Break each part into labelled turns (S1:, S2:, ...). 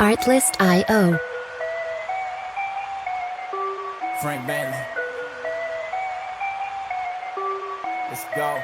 S1: Artlist.io.
S2: Frank Bailey. Let's go.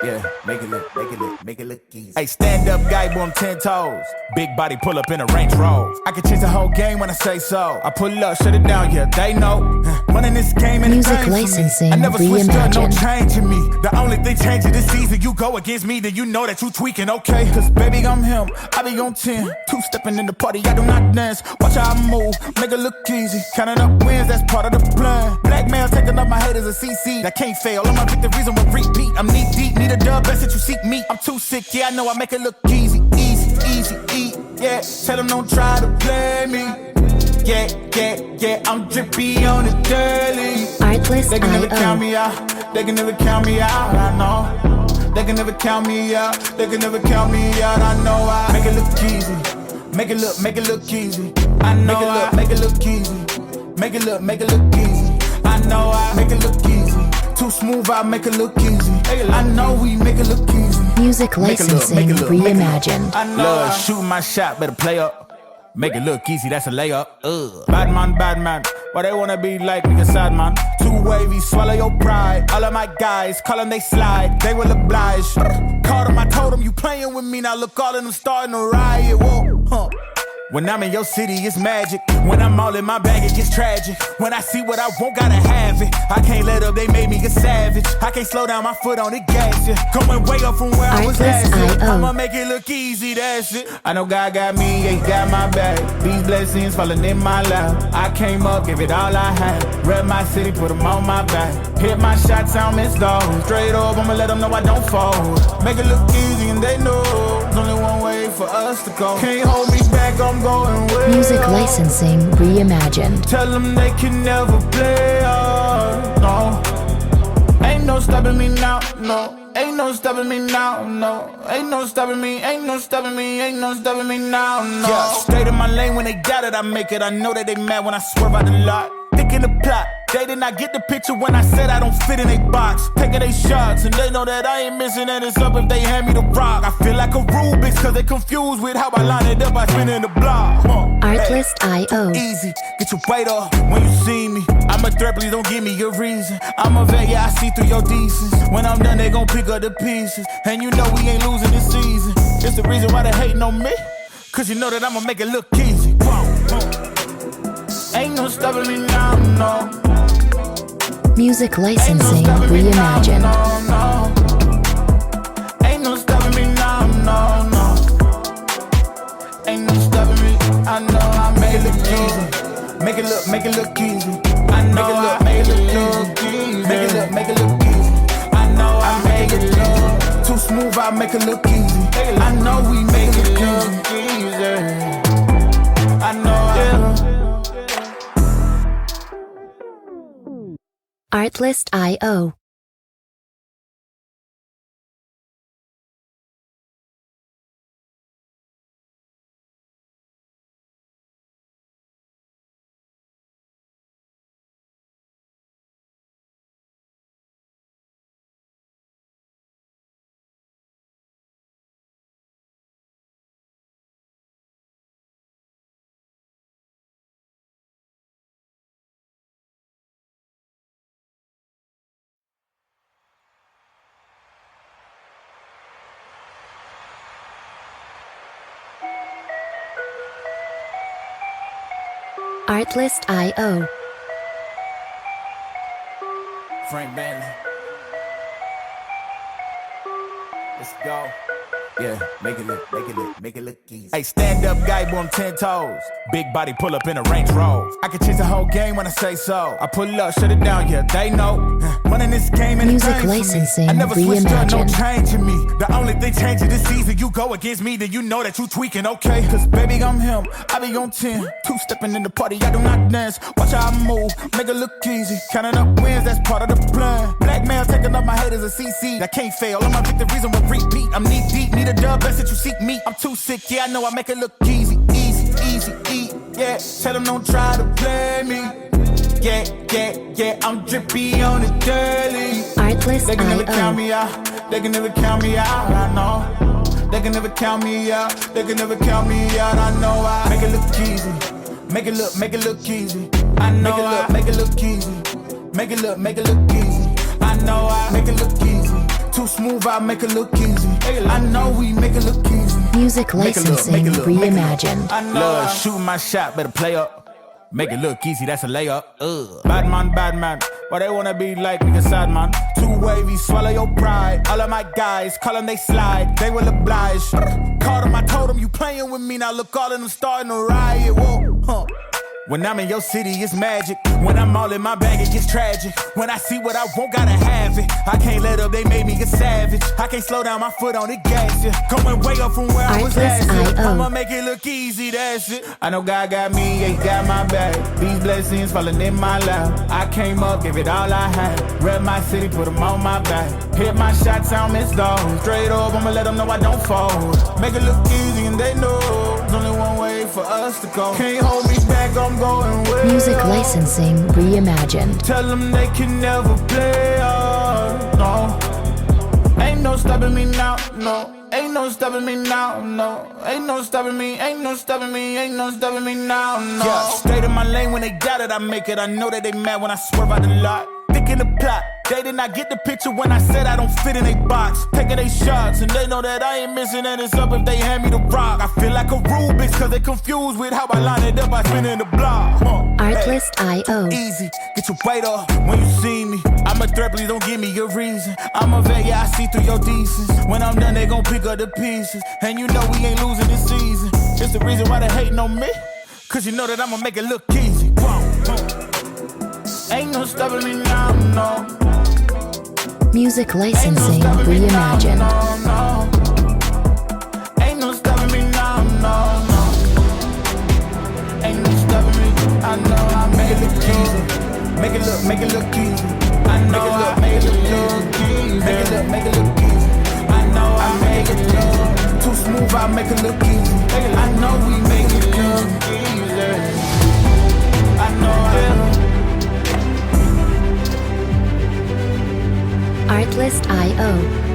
S2: Yeah, make it look easy. Hey, stand up guy, boy, I'm 10 toes. Big body pull up in a Range Rover. I can change the whole game when I say so. I pull up, shut it down, yeah, they know. Running this game and
S1: Music licensing
S2: I never switched up, no
S1: reimagined.
S2: change in me. The only thing changing this season, you go against me, then you know that you tweaking, okay? Cause baby, I'm him, I be on 10. Two-stepping in the party, I do not dance. Watch how I move, make it look easy. Counting up wins, that's part of the plan. Blackmail, taking up my haters a CC. That can't fail, all my victories on repeat. I'm knee deep, need a dub, best that you seek me. I'm too sick, yeah, I know I make it look easy. Yeah, tell them don't try to play me. Yeah, I'm drippy on the daily. They can never count
S1: Artlist.io.
S2: me out, they can never count me out, I know. They can never count me out, they can never count me out, I know. I make it look easy, make it look easy. I know I make it look easy, make it look easy. I know I make it look easy, too smooth, I make it look easy. I know we make it look easy.
S1: Music licensing reimagined.
S2: I know shoot my shot, better play up. Make it look easy, that's a layup. Bad man. Why they wanna be like nigga sad man? Too wavy, swallow your pride. All of my guys, call them they slide. They will oblige. Called them, I told them you playing with me. Now look, all of them starting to riot. Whoa, huh. When I'm in your city, it's magic. When I'm all in my bag, it gets tragic. When I see what I want, gotta have it. I can't let up, they made me a savage. I can't slow down my foot on the gas, yeah. Going way up from where I was last year.
S1: Artlist.io.
S2: I'ma make it look easy, that's it. I know God got me, he got my back. These blessings falling in my lap. I came up, give it all I had. Rep my city, put them on my back. Hit my shots, I don't miss those. Straight up, I'ma let them know I don't fold. Make it look easy and they know there's only one way for us to go. Can't hold me back, I'm going way
S1: Music
S2: up.
S1: licensing reimagined.
S2: Tell them they can never play us, no. Ain't no stopping me now, no. Ain't no stopping me now, no. Ain't no stopping me, ain't no stopping me, ain't no stopping me now, no. Yeah, stayed in my lane when they got it, I make it. I know that they mad when I swerve out the lot. Thinking the plot, they did not get the picture when I said I don't fit in a box. Taking they shots, and they know that I ain't missing, and it's up if they hand me the rock. I feel like a Rubik's, cause they confused with how I line it up, I spin in the block.
S1: Artlist.io.
S2: Easy, get your weight up when you see me. I'm a threat, please don't give me a reason. I'm a vet, yeah, I see through your decence. When I'm done, they gon' pick up the pieces. And you know we ain't losing this season. It's the reason why they hating on me. Cause you know that I'ma make it look easy. Ain't no stopping me now, no.
S1: Music licensing reimagined.
S2: Ain't no stopping me now, no. Ain't no stopping me. I know I make it look easy. Make it look easy. I know I make it look easy. Make it look easy. I know I make it look too smooth. I make it look easy. I know we make it look easy. I know. Yeah.
S1: Artlist.io. Artlist.io.
S2: Frank Bailey. Let's go. Yeah, make it look easy. Hey, stand up guy, boy, I'm 10 toes. Big body pull up in a Range Rover. I can change the whole game when I say so. I pull up, shut it down, yeah, they know. Running this game and
S1: Music licensing
S2: I never switched up, no
S1: reimagined.
S2: change in me. The only thing changing this season, you go against me, then you know that you tweaking, okay? Cause baby, I'm him, I be on 10. Two-stepping in the party, I do not dance. Watch how I move, make it look easy. Counting up wins, that's part of the plan. Blackmail, taking up my haters a CC. That can't fail, all my victories on repeat. I'm knee deep, need a dub, best that you seek me. I'm too sick, yeah, I know I make it look easy. Yeah, tell them don't try to play me. Yeah, I'm drippy on the daily. They can never count
S1: Artlist.io.
S2: me out, they can never count me out, I know. They can never count me out. They can never count me out. I know I make it look easy. Make it look easy. I know make it look easy. Make it look easy. I know I make it look easy. Too smooth, I make it look easy. I know we make it look easy.
S1: Music licensing reimagined.
S2: I know shooting my shot, better play up. Make it look easy, that's a layup. Bad man. Why they wanna be like nigga sad man? Too wavy, swallow your pride. All of my guys, call them, they slide. They will oblige. Called them, I told them, you playing with me. Now look, all of them starting to riot. Whoa, huh. When I'm in your city, it's magic. When I'm all in my bag, it gets tragic. When I see what I want, gotta have it. I can't let up, they made me a savage. I can't slow down my foot on the gas, yeah. Going way up from where I was at. I'ma make it look easy, that's it. I know God got me, yeah, he got my back. These blessings falling in my lap. I came up, gave it all I had. Rep my city, put them on my back. Hit my shots, I don't miss those. Straight up, I'ma let them know I don't fold. Make it look easy and they know there's only one way for us to go. Can't hold me back, I'm going way
S1: Music
S2: up.
S1: licensing reimagined.
S2: Tell them they can never play us, no. Ain't no stopping me now, no. Ain't no stopping me now, no. Ain't no stopping me, ain't no stopping me, ain't no stopping me now, no. Yeah, stayed in my lane when they got it, I make it. I know that they mad when I swerve out the lot. Thick in the plot, they did not get the picture when I said I don't fit in a box. Taking they shots, and they know that I ain't missing, and it's up if they hand me the rock. I feel like a Rubik's, cause they confused with how I line it up, I spin in the block.
S1: Artlist.io.
S2: Easy, get your weight up when you see me. I'm a threat, please don't give me a reason. I'm a vet, yeah, I see through your decency. When I'm done, they gon' pick up the pieces. And you know we ain't losing this season. It's the reason why they hating on me. Cause you know that I'ma make it look easy. Whoa. Ain't no stopping me now, no.
S1: Music licensing reimagined.
S2: Ain't no stopping me now, no. Ain't no stopping me. I know I make it look easy. Make it look easy. I know I make it look easy. Make it look easy. I know I make it look too smooth. I make it look easy. I know we make it look easy. I know
S1: Artlist.io.